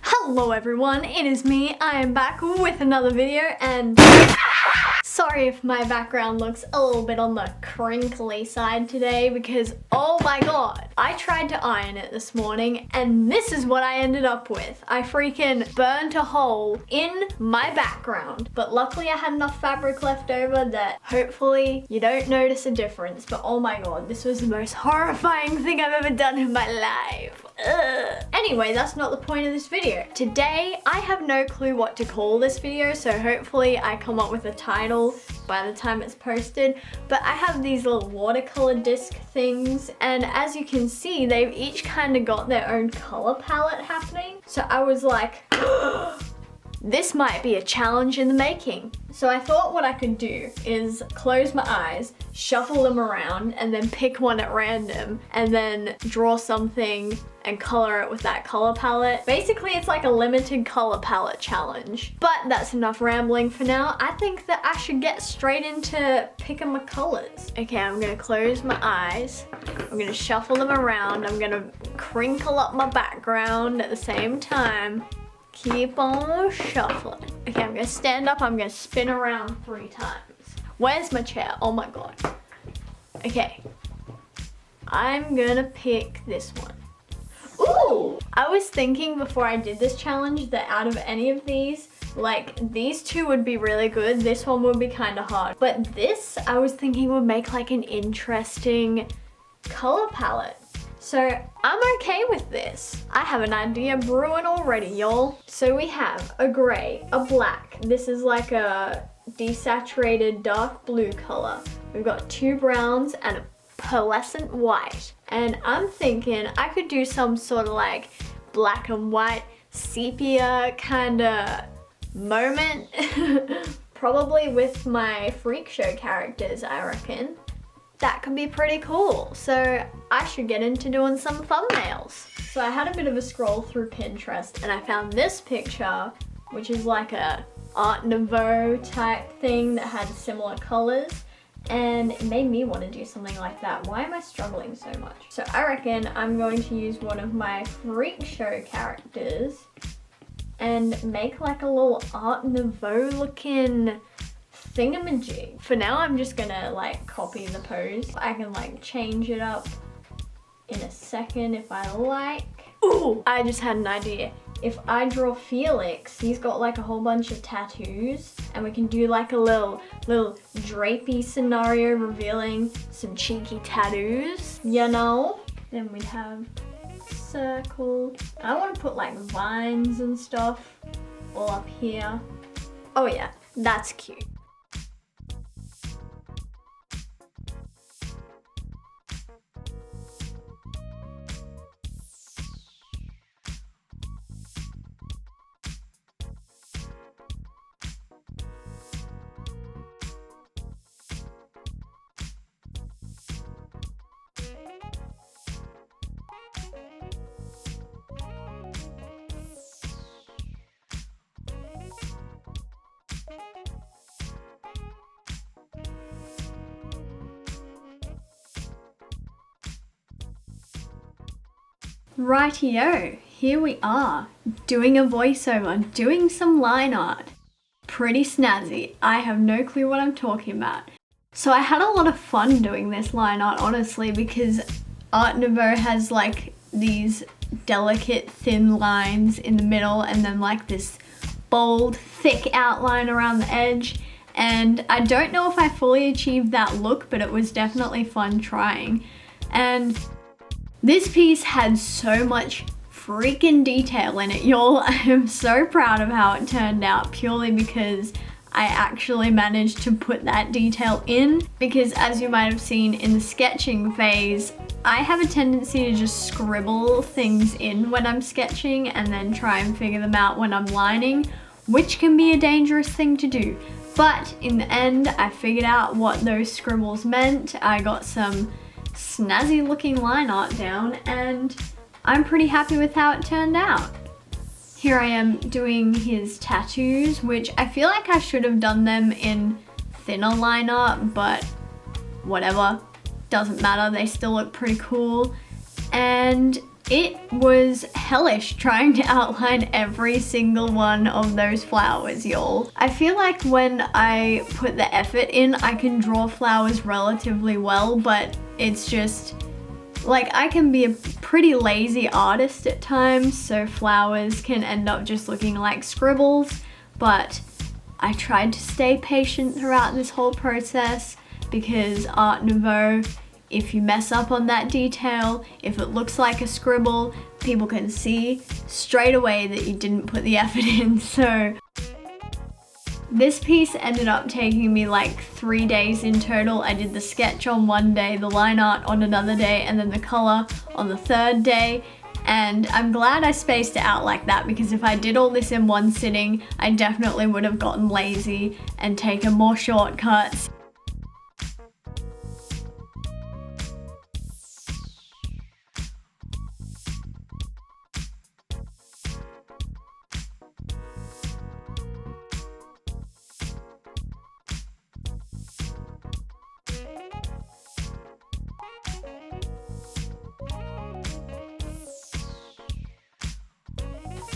Hello everyone, it is me. I am back with another video and sorry if my background looks a little bit on the crinkly side today because oh my god, I tried to iron it this morning and this is what I ended up with. I freaking burnt a hole in my background, but luckily I had enough fabric left over that hopefully you don't notice a difference, but oh my god, this was the most horrifying thing I've ever done in my life. Ugh. Anyway, that's not the point of this video. Today, I have no clue what to call this video, so hopefully I come up with a title by the time it's posted. But I have these little watercolor disc things, and as you can see, they've each kind of got their own color palette happening. So I was like, this might be a challenge in the making. So I thought what I could do is close my eyes, shuffle them around, and then pick one at random, and then draw something and color it with that color palette. Basically, it's like a limited color palette challenge. But that's enough rambling for now. I think that I should get straight into picking my colors. Okay, I'm gonna close my eyes. I'm gonna shuffle them around. I'm gonna crinkle up my background at the same time. Keep on shuffling. Okay, I'm gonna stand up. I'm gonna spin around 3 times. Where's my chair? Oh my god. Okay. I'm gonna pick this one. Ooh! I was thinking before I did this challenge that out of any of these, like these two would be really good. This one would be kind of hard. But this, I was thinking would make like an interesting color palette. So I'm okay with this. I have an idea brewing already, y'all. So we have a gray, a black. This is like a desaturated dark blue color. We've got 2 browns and a pearlescent white. And I'm thinking I could do some sort of like black and white sepia kind of moment. Probably with my freak show characters, I reckon. That could be pretty cool. So I should get into doing some thumbnails. So I had a bit of a scroll through Pinterest and I found this picture, which is like a Art Nouveau type thing that had similar colors. And it made me want to do something like that. Why am I struggling so much? So I reckon I'm going to use one of my freak show characters and make like a little Art Nouveau looking thingamajig. For now, I'm just gonna like copy the pose. I can like change it up in a second if I like. Ooh, I just had an idea. If I draw Felix, he's got like a whole bunch of tattoos and we can do like a little drapey scenario revealing some cheeky tattoos, you know? Then we'd have circle. I want to put like vines and stuff all up here. Oh yeah, that's cute. Rightio, here we are, doing a voiceover, doing some line art. Pretty snazzy. I have no clue what I'm talking about. So I had a lot of fun doing this line art, honestly, because Art Nouveau has like these delicate thin lines in the middle and then like this bold, thick outline around the edge. And I don't know if I fully achieved that look, but it was definitely fun trying. And this piece had so much freaking detail in it, y'all. I am so proud of how it turned out purely because I actually managed to put that detail in, because as you might have seen in the sketching phase, I have a tendency to just scribble things in when I'm sketching and then try and figure them out when I'm lining, which can be a dangerous thing to do. But in the end, I figured out what those scribbles meant. I got some snazzy looking line art down and I'm pretty happy with how it turned out. Here I am doing his tattoos, which I feel like I should have done them in thinner line art, but whatever, doesn't matter, they still look pretty cool. And it was hellish trying to outline every single one of those flowers, y'all. I feel like when I put the effort in, I can draw flowers relatively well, but it's just, like, I can be a pretty lazy artist at times, so flowers can end up just looking like scribbles, but I tried to stay patient throughout this whole process because Art Nouveau, if you mess up on that detail, if it looks like a scribble, people can see straight away that you didn't put the effort in. So this piece ended up taking me like 3 days in total. I did the sketch on one day, the line art on another day, and then the color on the third day. And I'm glad I spaced it out like that, because if I did all this in one sitting, I definitely would have gotten lazy and taken more shortcuts.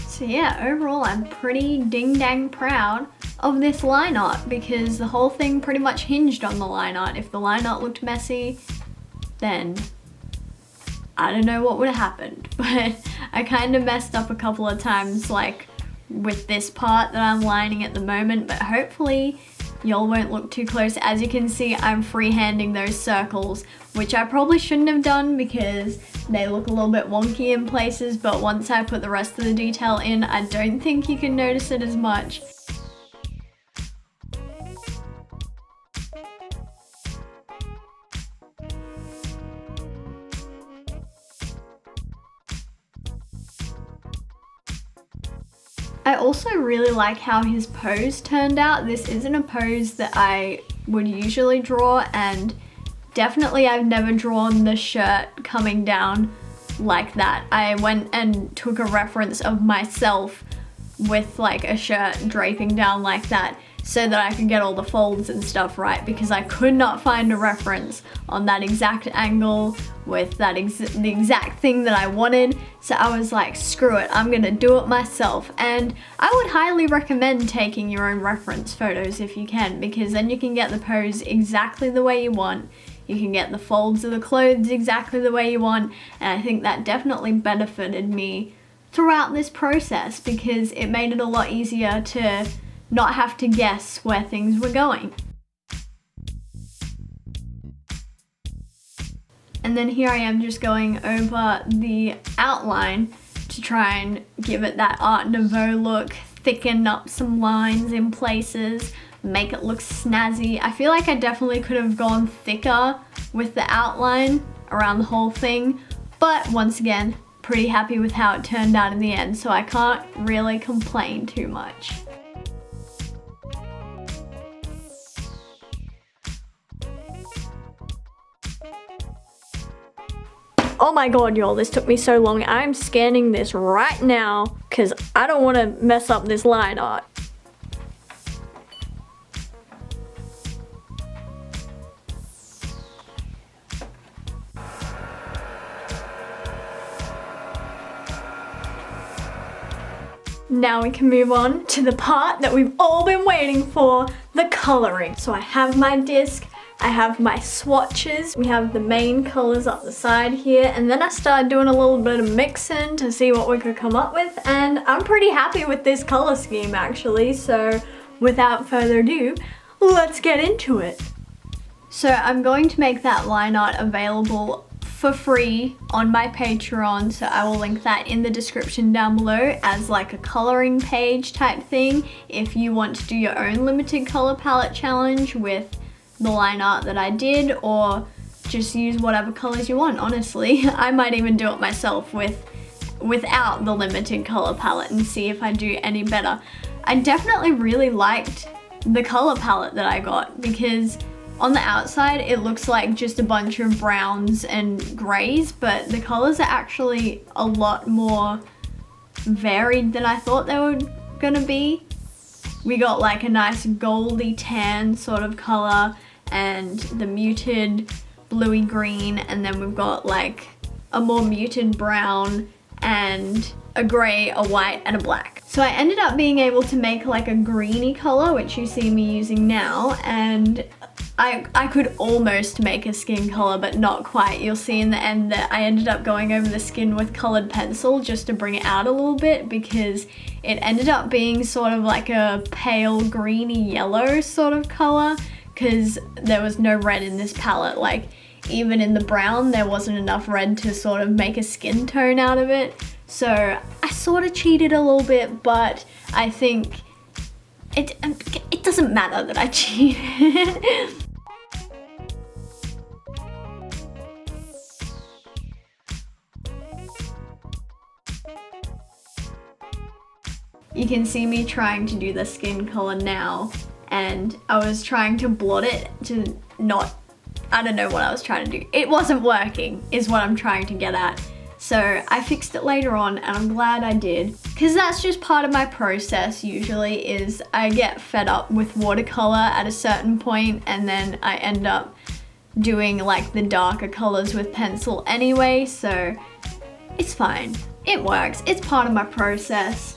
So yeah, overall I'm pretty ding-dang proud of this line art, because the whole thing pretty much hinged on the line art. If the line art looked messy, then I don't know what would have happened. But I kind of messed up a couple of times, like with this part that I'm lining at the moment, but hopefully y'all won't look too close. As you can see, I'm freehanding those circles, which I probably shouldn't have done because they look a little bit wonky in places, but once I put the rest of the detail in, I don't think you can notice it as much. I also really like how his pose turned out. This isn't a pose that I would usually draw, and definitely I've never drawn the shirt coming down like that. I went and took a reference of myself with like a shirt draping down like that so that I could get all the folds and stuff right, because I could not find a reference on that exact angle with that the exact thing that I wanted. So I was like, screw it, I'm gonna do it myself. And I would highly recommend taking your own reference photos if you can, because then you can get the pose exactly the way you want. You can get the folds of the clothes exactly the way you want, and I think that definitely benefited me throughout this process, because it made it a lot easier to not have to guess where things were going. And then here I am just going over the outline to try and give it that Art Nouveau look, thicken up some lines in places, make it look snazzy. I feel like I definitely could have gone thicker with the outline around the whole thing, but once again, pretty happy with how it turned out in the end, so I can't really complain too much. Oh my god, y'all, this took me so long. I'm scanning this right now because I don't want to mess up this line art. Now we can move on to the part that we've all been waiting for, the coloring. So I have my disc, I have my swatches, we have the main colors up the side here, and then I started doing a little bit of mixing to see what we could come up with, and I'm pretty happy with this color scheme actually, so without further ado, let's get into it. So I'm going to make that line art available for free on my Patreon, so I will link that in the description down below as like a coloring page type thing if you want to do your own limited color palette challenge with the line art that I did, or just use whatever colors you want. Honestly, I might even do it myself without the limited color palette and see if I do any better. I definitely really liked the color palette that I got, because on the outside it looks like just a bunch of browns and grays, but the colors are actually a lot more varied than I thought they were gonna be. we got like a nice goldy tan sort of color and the muted bluey green, and then we've got like a more muted brown and a gray, a white, and a black. So I ended up being able to make like a greeny color, which you see me using now, and I could almost make a skin color, but not quite. You'll see in the end that I ended up going over the skin with colored pencil just to bring it out a little bit, because it ended up being sort of like a pale greeny yellow sort of color, because there was no red in this palette. Like even in the brown, there wasn't enough red to sort of make a skin tone out of it. So I sort of cheated a little bit, but I think it doesn't matter that I cheated. You can see me trying to do the skin color now, and I was trying to blot it to not, I don't know what I was trying to do. It wasn't working, is what I'm trying to get at. So I fixed it later on, and I'm glad I did, because that's just part of my process usually. Is I get fed up with watercolor at a certain point, and then I end up doing like the darker colors with pencil anyway, so it's fine. It works, it's part of my process.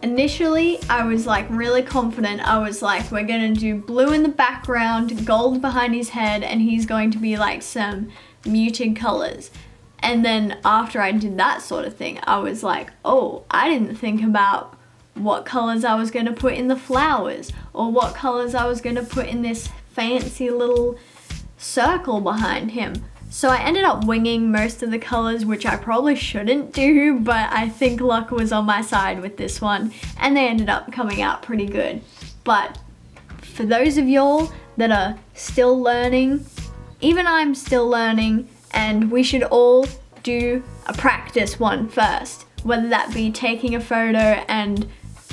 Initially, I was like really confident. I was like, we're gonna do blue in the background, gold behind his head, and he's going to be like some muted colors. And then after I did that sort of thing, I was like, oh, I didn't think about what colors I was gonna put in the flowers, or what colors I was gonna put in this fancy little circle behind him. So I ended up winging most of the colors, which I probably shouldn't do, but I think luck was on my side with this one, and they ended up coming out pretty good. But for those of y'all that are still learning, even I'm still learning, and we should all do a practice one first, whether that be taking a photo and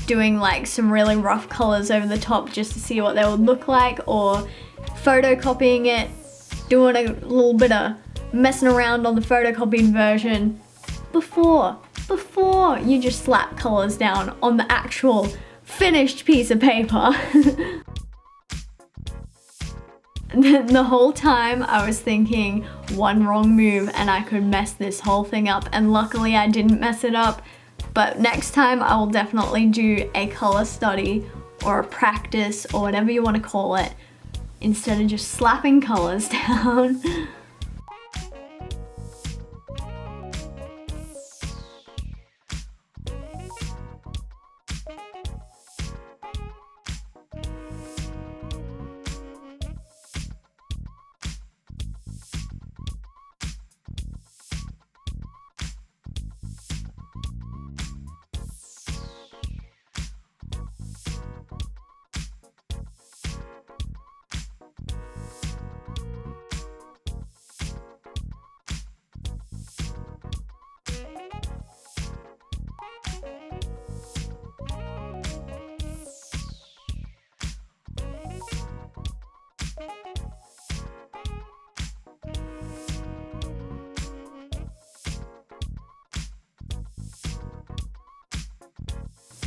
doing like some really rough colors over the top just to see what they would look like, or photocopying it, doing a little bit of messing around on the photocopied version before you just slap colors down on the actual finished piece of paper. The whole time I was thinking one wrong move and I could mess this whole thing up, and luckily I didn't mess it up. But next time I will definitely do a color study or a practice or whatever you want to call it, instead of just slapping colors down.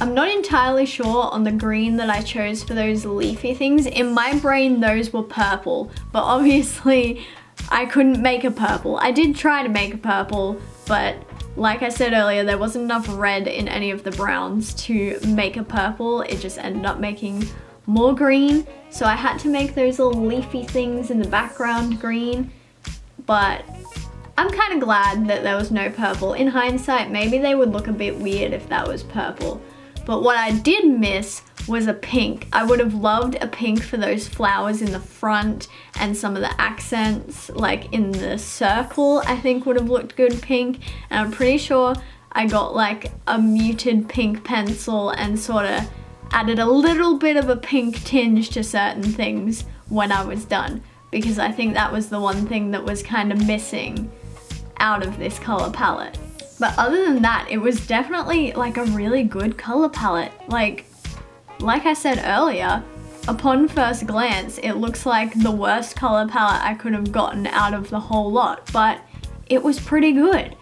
I'm not entirely sure on the green that I chose for those leafy things. In my brain, those were purple, but obviously I couldn't make a purple. I did try to make a purple, but like I said earlier, there wasn't enough red in any of the browns to make a purple. It just ended up making more green. So I had to make those little leafy things in the background green, but I'm kind of glad that there was no purple. In hindsight, maybe they would look a bit weird if that was purple. But what I did miss was a pink. I would have loved a pink for those flowers in the front, and some of the accents, like in the circle, I think would have looked good pink. And I'm pretty sure I got like a muted pink pencil and sort of added a little bit of a pink tinge to certain things when I was done, because I think that was the one thing that was kind of missing out of this color palette. But other than that, it was definitely like a really good color palette. Like I said earlier, upon first glance, it looks like the worst color palette I could have gotten out of the whole lot, but it was pretty good.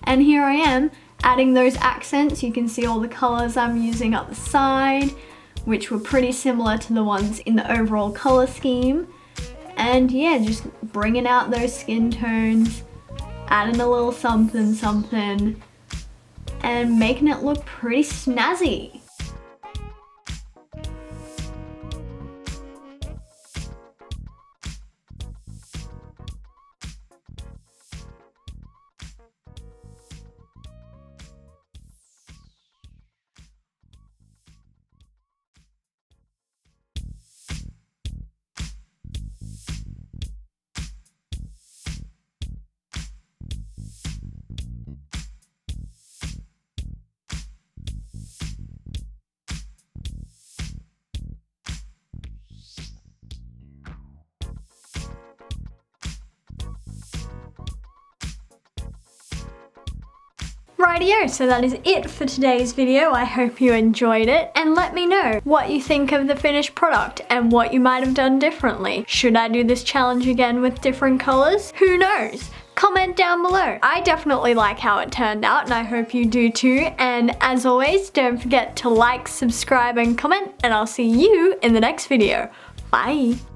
And here I am adding those accents. You can see all the colors I'm using up the side, which were pretty similar to the ones in the overall color scheme. And yeah, just bringing out those skin tones, adding a little something something, and making it look pretty snazzy. Rightio, so that is it for today's video. I hope you enjoyed it, and let me know what you think of the finished product and what you might have done differently. Should I do this challenge again with different colors? Who knows? Comment down below. I definitely like how it turned out, and I hope you do too. And as always, don't forget to like, subscribe, and comment, and I'll see you in the next video. Bye!